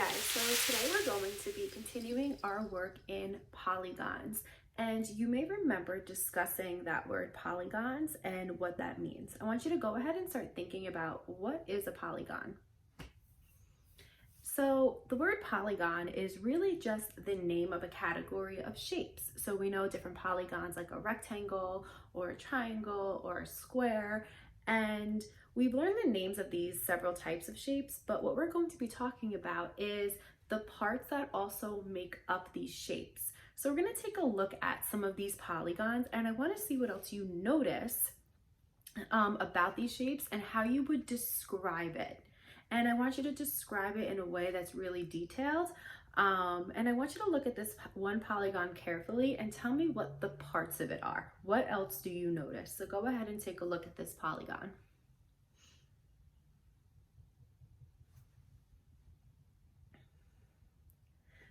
guys, so today we're going to be continuing our work in polygons, and you may remember discussing that word polygons and what that means. I want you to go ahead and start thinking about what is a polygon. So the word polygon is really just the name of a category of shapes. So we know different polygons like a rectangle or a triangle or a square, and we've learned the names of these several types of shapes, but what we're going to be talking about is the parts that also make up these shapes. So we're going to take a look at some of these polygons, and I want to see what else you notice about these shapes and how you would describe it. And I want you to describe it in a way that's really detailed. And I want you to look at this one polygon carefully and tell me what the parts of it are. What else do you notice? So go ahead and take a look at this polygon.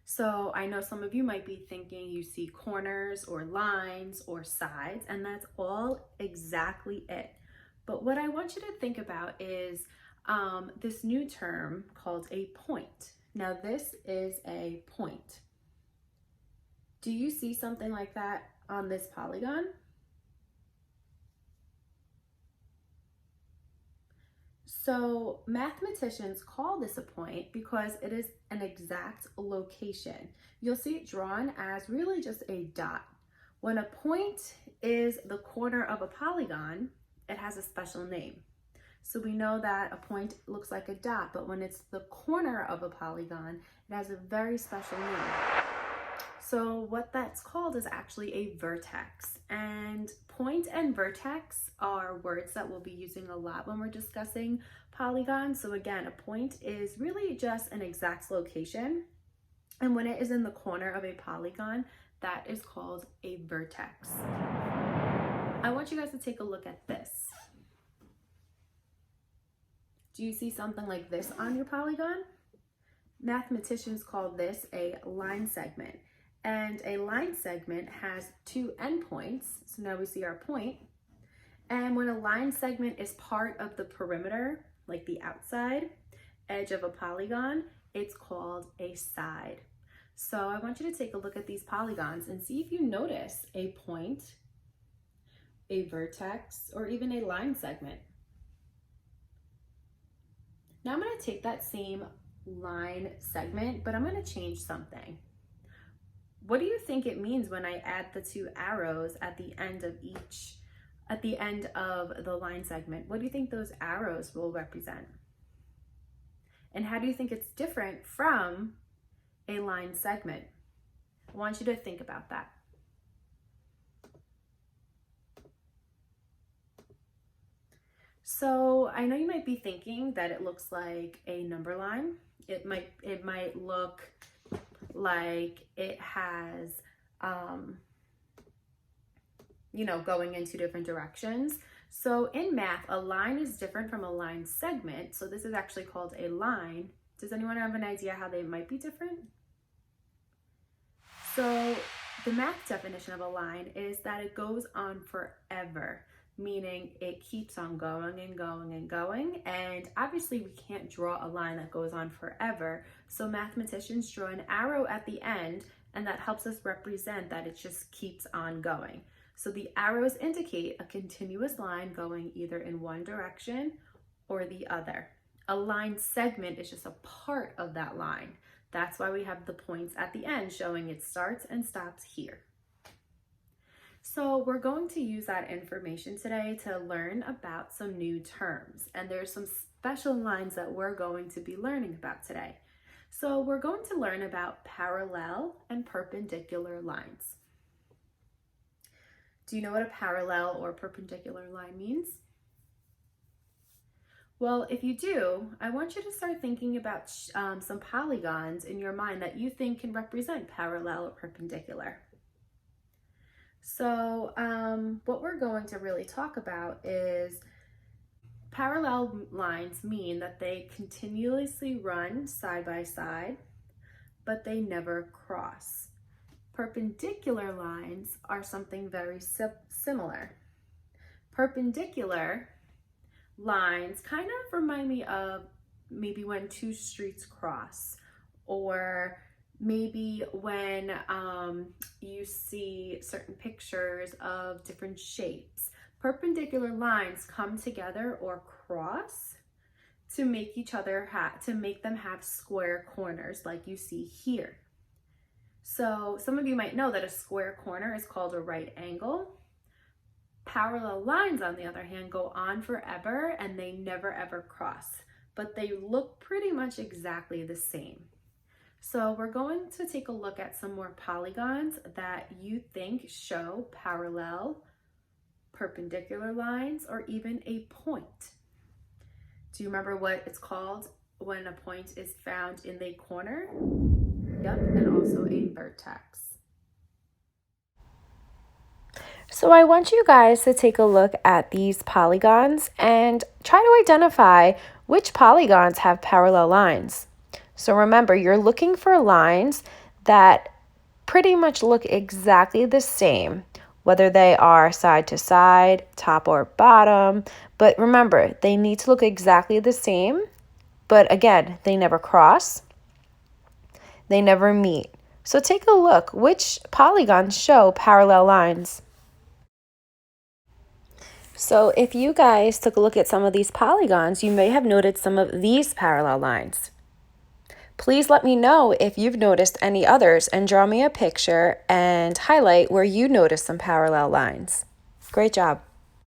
So I know some of you might be thinking you see corners or lines or sides, and that's all exactly it. But what I want you to think about is this new term called a point. Now this is a point. Do you see something like that on this polygon? So mathematicians call this a point because it is an exact location. You'll see it drawn as really just a dot. When a point is the corner of a polygon, it has a special name. So we know that a point looks like a dot, but when it's the corner of a polygon, it has a very special name. So what that's called is actually a vertex. And point and vertex are words that we'll be using a lot when we're discussing polygons. So again, a point is really just an exact location. And when it is in the corner of a polygon, that is called a vertex. I want you guys to take a look at this. Do you see something like this on your polygon? Mathematicians call this a line segment. And a line segment has two endpoints. So now we see our point. And when a line segment is part of the perimeter, like the outside edge of a polygon, it's called a side. So I want you to take a look at these polygons and see if you notice a point, a vertex, or even a line segment. Now I'm going to take that same line segment, but I'm going to change something. What do you think it means when I add the two arrows at the end of the line segment? What do you think those arrows will represent? And how do you think it's different from a line segment? I want you to think about that. So I know you might be thinking that it looks like a number line. It might look like it has, going in two different directions. So in math, a line is different from a line segment. So this is actually called a line. Does anyone have an idea how they might be different? So the math definition of a line is that it goes on forever, meaning it keeps on going and going and going. And obviously we can't draw a line that goes on forever. So mathematicians draw an arrow at the end, and that helps us represent that it just keeps on going. So the arrows indicate a continuous line going either in one direction or the other. A line segment is just a part of that line. That's why we have the points at the end showing it starts and stops here. So we're going to use that information today to learn about some new terms. And there's some special lines that we're going to be learning about today. So we're going to learn about parallel and perpendicular lines. Do you know what a parallel or perpendicular line means? Well, if you do, I want you to start thinking about some polygons in your mind that you think can represent parallel or perpendicular. So what we're going to really talk about is parallel lines mean that they continuously run side by side, but they never cross. Perpendicular lines are something very similar. Perpendicular lines kind of remind me of maybe when two streets cross, or maybe when you see certain pictures of different shapes. Perpendicular lines come together or cross to make them have square corners like you see here. So some of you might know that a square corner is called a right angle. Parallel lines, on the other hand, go on forever and they never ever cross, but they look pretty much exactly the same. So we're going to take a look at some more polygons that you think show parallel, perpendicular lines, or even a point. Do you remember what it's called when a point is found in the corner? Yep, and also a vertex. So I want you guys to take a look at these polygons and try to identify which polygons have parallel lines. So remember, you're looking for lines that pretty much look exactly the same, whether they are side to side, top or bottom. But remember, they need to look exactly the same. But again, they never cross. They never meet. So take a look. Which polygons show parallel lines? So if you guys took a look at some of these polygons, you may have noted some of these parallel lines. Please let me know if you've noticed any others and draw me a picture and highlight where you noticed some parallel lines. Great job.